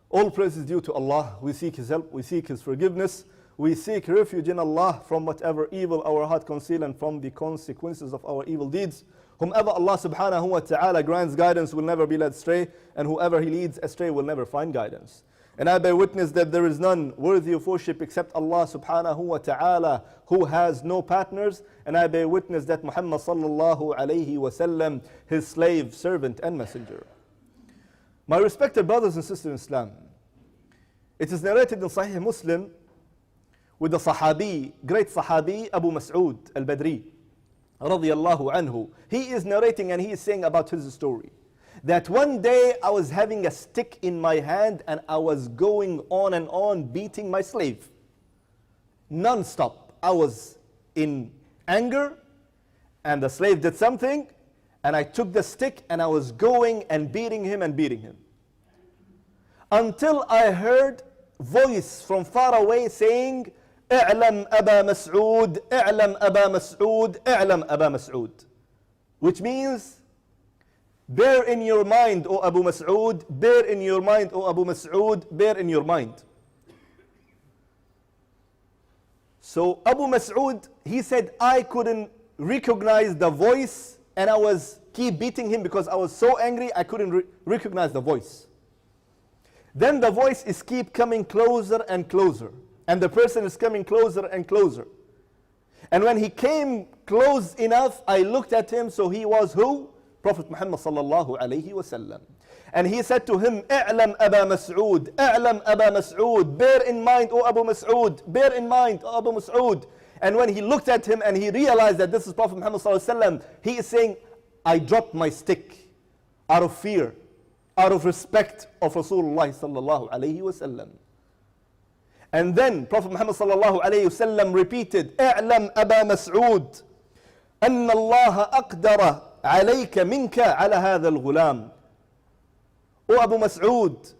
All praise is due to Allah. We seek His help, we seek His forgiveness, we seek refuge in Allah from whatever evil our heart conceals and from the consequences of our evil deeds. Whomever Allah subhanahu wa ta'ala grants guidance will never be led astray, and whoever He leads astray will never find guidance. And I bear witness that there is none worthy of worship except Allah subhanahu wa ta'ala, who has no partners. And I bear witness that Muhammad sallallahu alayhi wa sallam, His slave, servant and messenger. My respected brothers and sisters in Islam, it is narrated in Sahih Muslim with the Sahabi, great Sahabi Abu Mas'ud al-Badri, radiyallahu anhu. He is narrating and he is saying about his story, that one day I was having a stick in my hand and I was going on and on beating my slave, non-stop. I was in anger and the slave did something, and I took the stick and I was going and beating him and beating him, until I heard voice from far away saying, "I'lam Aba Mas'ud, I'lam Aba Mas'ud, I'lam Aba Mas'ud," which means, bear in your mind, O Abu Mas'ud, bear in your mind, O Abu Mas'ud, bear in your mind. So Abu Mas'ud, he said, I couldn't recognize the voice, and I was keep beating him because I was so angry I couldn't recognize the voice. Then the voice is keep coming closer and closer, and the person is coming closer and closer. And when he came close enough, I looked at him, so he was who? Prophet Muhammad sallallahu alayhi wa sallam. And he said to him, "I'lam Aba Mas'ud, I'lam Aba Mas'ud, bear in mind, O Abu Mas'ud, bear in mind, O Abu Mas'ud." And when he looked at him and he realized that this is Prophet Muhammad sallallahu alayhi wa sallam, he is saying, I dropped my stick out of fear, out of respect of Rasulullah sallallahu alayhi wa sallam. And then Prophet Muhammad sallallahu alayhi wa sallam repeated, "I'lam Aba Mas'ud, anna Allah aqdara alayka minka ala hadha al-ghulam." O Abu Mas'ud,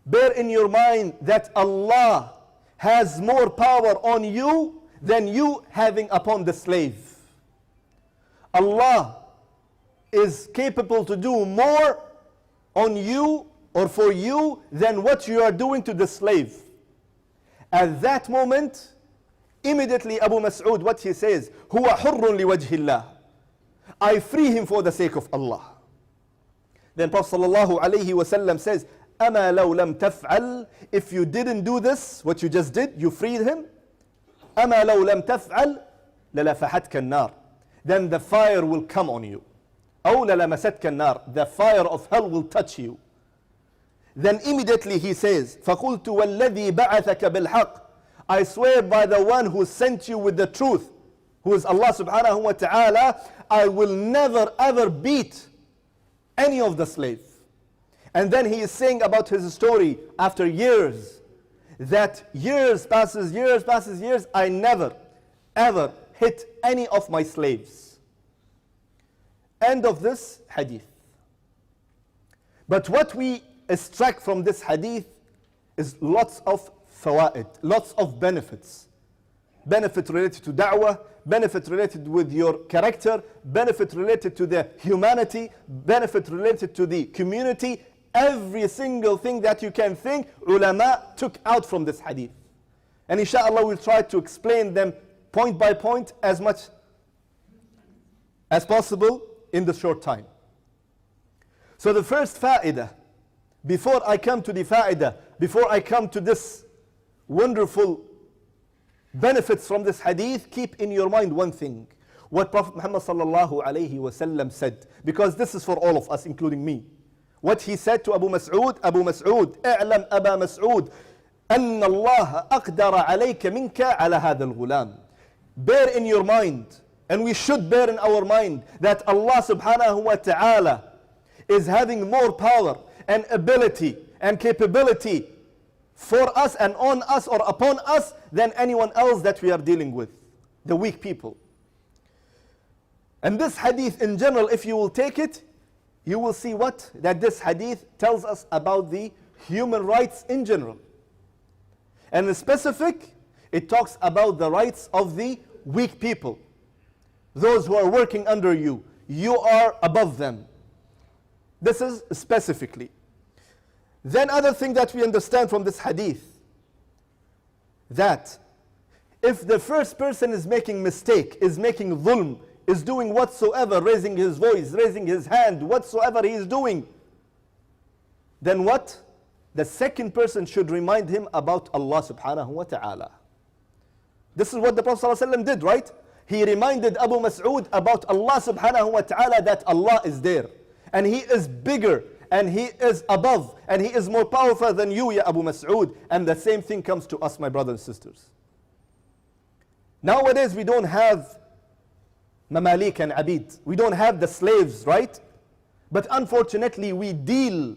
bear in your mind that Allah has more power on you than you having upon the slave. Allah is capable to do more on you or for you than what you are doing to the slave. At that moment, immediately Abu Mas'ud, what he says, "Huwa hurrun liwajhi Allah." I free him for the sake of Allah. Then Prophet sallallahu alayhi wa sallam says, "Ama law lam taf'al," if you didn't do this, what you just did, you freed him. "Ama law lam taf'al, lalafahatka an-nar," then the fire will come on you. أو للمستك النار, the fire of hell will touch you. Then immediately he says, فَقُلْتُ وَالَّذِي بَعَثَكَ بِالْحَقِّ, I swear by the one who sent you with the truth, who is Allah subhanahu wa ta'ala, I will never ever beat any of the slaves. And then he is saying about his story after years, that years passes, I never ever hit any of my slaves. End of this hadith. But what we extract from this hadith is lots of fawaid, lots of benefits. Benefit related to da'wah, benefit related with your character, benefit related to the humanity, benefit related to the community. Every single thing that you can think, ulama took out from this hadith. And inshallah we'll try to explain them point by point as much as possible in the short time. So the first fa'idah, before I come to the fa'idah, before I come to this wonderful benefits from this hadith, keep in your mind one thing, what Prophet Muhammad sallallahu alayhi wa sallam said, because this is for all of us, including me. What he said to Abu Mas'ud, "Abu Mas'ud, i'lam Aba Mas'ud, anna Allah aqdara alayka minka ala hadha al-ghulam." Bear in your mind, and we should bear in our mind, that Allah subhanahu wa ta'ala is having more power and ability and capability for us and on us or upon us than anyone else that we are dealing with, the weak people. And this hadith in general, if you will take it, you will see what? That this hadith tells us about the human rights in general. And in specific, it talks about the rights of the weak people. Those who are working under you, you are above them. This is specifically. Then other thing that we understand from this hadith, that if the first person is making mistake, is making dhulm, is doing whatsoever, raising his voice, raising his hand, whatsoever he is doing, then what? The second person should remind him about Allah subhanahu wa ta'ala. This is what the Prophet ﷺ did, right? He reminded Abu Mas'ud about Allah subhanahu wa ta'ala, that Allah is there. And He is bigger, and He is above, and He is more powerful than you, ya Abu Mas'ud. And the same thing comes to us, my brothers and sisters. Nowadays we don't have mamalik and abid. We don't have the slaves, right? But unfortunately we deal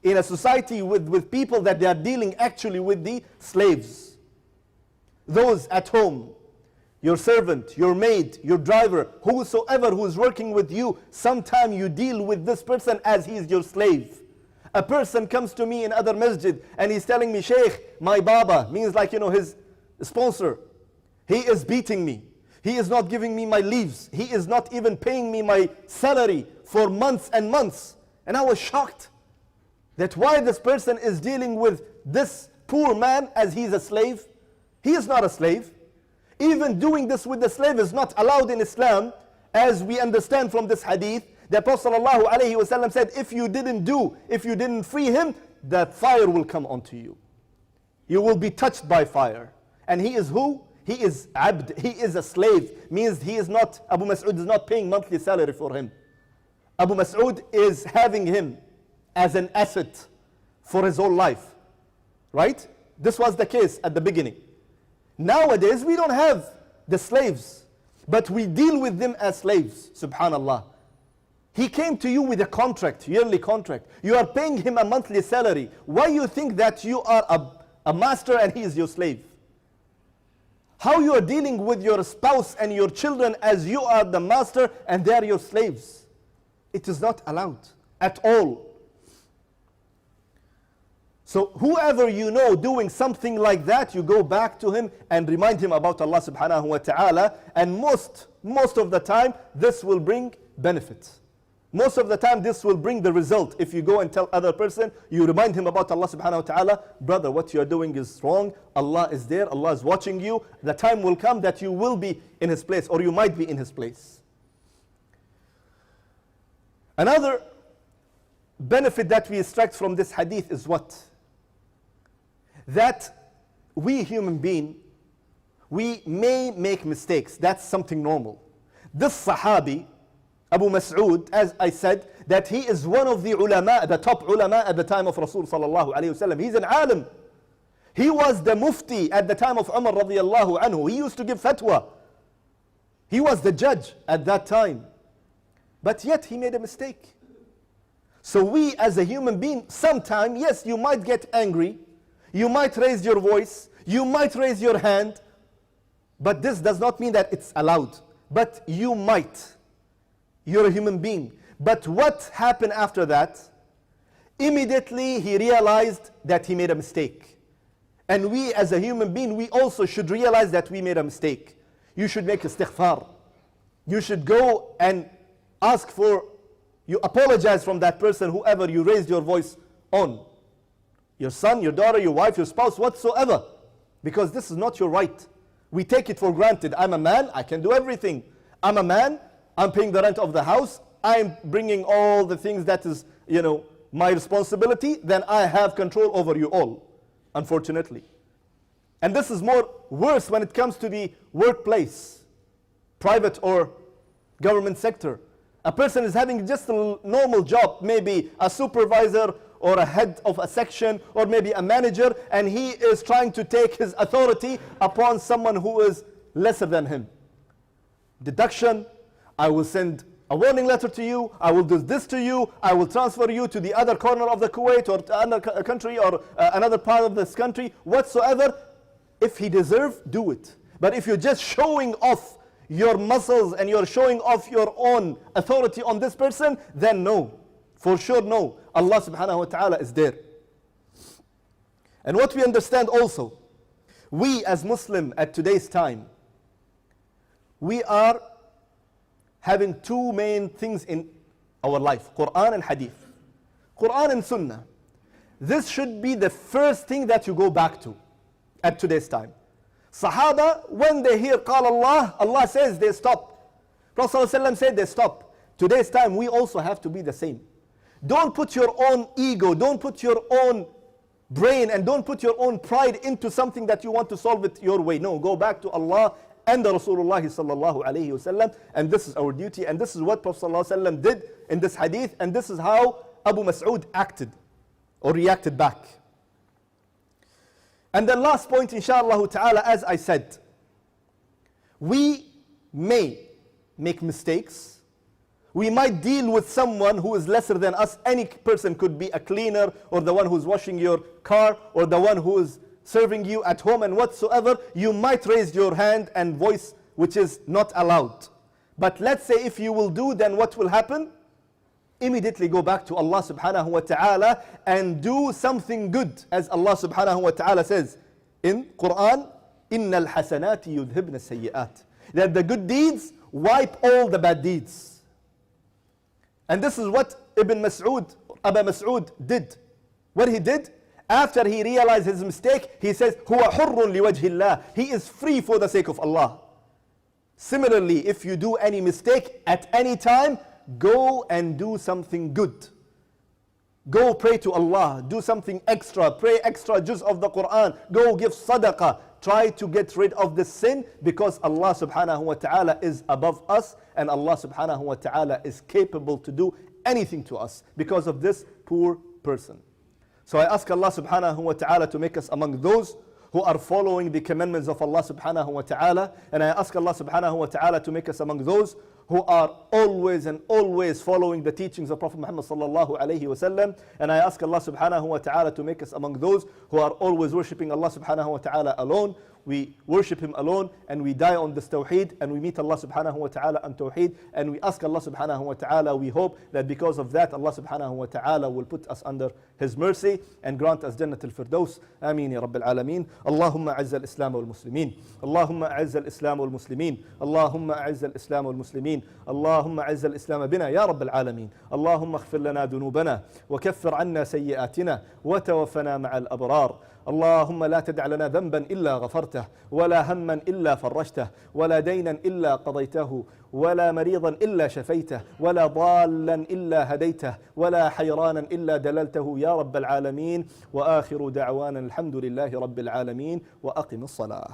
in a society with people that they are dealing actually with the slaves. Those at home, your servant, your maid, your driver, whosoever who is working with you, sometime you deal with this person as he is your slave. A person comes to me in other masjid and he's telling me, Sheikh, my baba, means like, his sponsor, he is beating me. He is not giving me my leaves. He is not even paying me my salary for months and months. And I was shocked that why this person is dealing with this poor man as he's a slave. He is not a slave. Even doing this with the slave is not allowed in Islam, as we understand from this hadith. The Prophet ﷺ said, if you didn't free him, the fire will come onto you. You will be touched by fire. And he is who? He is abd, he is a slave. Means he is not, Abu Mas'ud is not paying monthly salary for him. Abu Mas'ud is having him as an asset for his whole life. Right? This was the case at the beginning. Nowadays we don't have the slaves, but we deal with them as slaves. Subhanallah. He came to you with a contract, yearly contract. You are paying him a monthly salary. Why you think that you are a master and he is your slave? How you are dealing with your spouse and your children as you are the master and they are your slaves? It is not allowed at all. So whoever you know doing something like that, you go back to him and remind him about Allah subhanahu wa ta'ala. And most of the time, this will bring benefits. Most of the time, this will bring the result. If you go and tell other person, you remind him about Allah subhanahu wa ta'ala, brother, what you are doing is wrong. Allah is there. Allah is watching you. The time will come that you will be in His place, or you might be in His place. Another benefit that we extract from this hadith is what? That we human beings, we may make mistakes. That's something normal. This Sahabi, Abu Mas'ud, as I said, that he is one of the ulama, the top ulama at the time of Rasul sallallahu alayhi wasallam. He's an alim. He was the mufti at the time of Umar radiyallahu anhu. He used to give fatwa. He was the judge at that time. But yet he made a mistake. So we as a human being, sometime, yes, you might get angry. You might raise your voice. You might raise your hand. But this does not mean that it's allowed. But you might. You're a human being. But what happened after that? Immediately he realized that he made a mistake. And we as a human being, we also should realize that we made a mistake. You should make istighfar. You should go and ask for, you apologize from that person, whoever you raised your voice on. Your son, your daughter, your wife, your spouse, whatsoever. Because this is not your right. We take it for granted. I'm a man, I can do everything. I'm a man, I'm paying the rent of the house, I'm bringing all the things that is, my responsibility, then I have control over you all, unfortunately. And this is more worse when it comes to the workplace, private or government sector. A person is having just a normal job, maybe a supervisor or a head of a section or maybe a manager, and he is trying to take his authority upon someone who is lesser than him. Deduction, I will send a warning letter to you, I will do this to you, I will transfer you to the other corner of the Kuwait or to another country or another part of this country, whatsoever. If he deserves, do it. But if you're just showing off your muscles and you're showing off your own authority on this person, then no. For sure no. Allah subhanahu wa ta'ala is there. And what we understand also, we as Muslim at today's time, we are having two main things in our life, Quran and Hadith. Quran and Sunnah. this should be the first thing that you go back to at today's time. Sahaba, when they hear Qala Allah, Allah says, they stop. Prophet ﷺ said they stop. Today's time, we also have to be the same. Don't put your own ego, don't put your own brain, and don't put your own pride into something that you want to solve it your way. No, go back to Allah and the Rasulullah sallallahu alayhi wasallam, and this is our duty, and this is what Prophet sallallahu alayhi wasallam did in this hadith, and this is how Abu Mas'ud acted or reacted back. And the last point, inshallah ta'ala, as I said, we may make mistakes. We might deal with someone who is lesser than us. Any person could be a cleaner, or the one who's washing your car, or the one who is serving you at home, and whatsoever. You might raise your hand and voice, which is not allowed. But let's say if you will do, then what will happen? Immediately go back to Allah subhanahu wa ta'ala and do something good. As Allah subhanahu wa ta'ala says in Quran, إِنَّ الْحَسَنَاتِ يُذْهِبْنَ السَّيِّئَاتِ, that the good deeds wipe all the bad deeds. And this is what Abu Mas'ud did. What he did, after he realized his mistake, he says, هُوَ حُرٌّ لِوَجْهِ اللَّهِ, he is free for the sake of Allah. Similarly, if you do any mistake at any time, go and do something good. Go pray to Allah, do something extra, pray extra juz of the Quran, go give sadaqah. Try to get rid of the sin, because Allah subhanahu wa ta'ala is above us, and Allah subhanahu wa ta'ala is capable to do anything to us because of this poor person. So I ask Allah subhanahu wa ta'ala to make us among those who are following the commandments of Allah subhanahu wa ta'ala, and I ask Allah subhanahu wa ta'ala to make us among those who are always and always following the teachings of Prophet Muhammad sallallahu alayhi wa sallam, and I ask Allah subhanahu wa ta'ala to make us among those who are always worshipping Allah subhanahu wa ta'ala alone. We worship Him alone, and we die on this tawheed, and we meet Allah subhanahu wa ta'ala on tawheed, and we ask Allah subhanahu wa ta'ala, we hope that because of that, Allah subhanahu wa ta'ala will put us under His mercy and grant us Jannat al-Firdaus. Ameen ya Rabbil Alameen. Allahumma a'izz al-Islam wal-Muslimin. Allahumma a'izz al-Islam wal-Muslimin. Allahumma a'izz al-Islam wal-Muslimin. Allahumma a'izz al-Islam bina ya Rabbil Alameen. Allahumma اغفر لنا ذنوبنا وكفر عنا سيئاتنا وتوفنا مع الأبرار. اللهم لا تدع لنا ذنبا إلا غفرته، ولا هما إلا فرجته، ولا دينا إلا قضيته، ولا مريضا إلا شفيته، ولا ضالا إلا هديته، ولا حيرانا إلا دللته يا رب العالمين. وآخر دعوانا الحمد لله رب العالمين، وأقم الصلاة.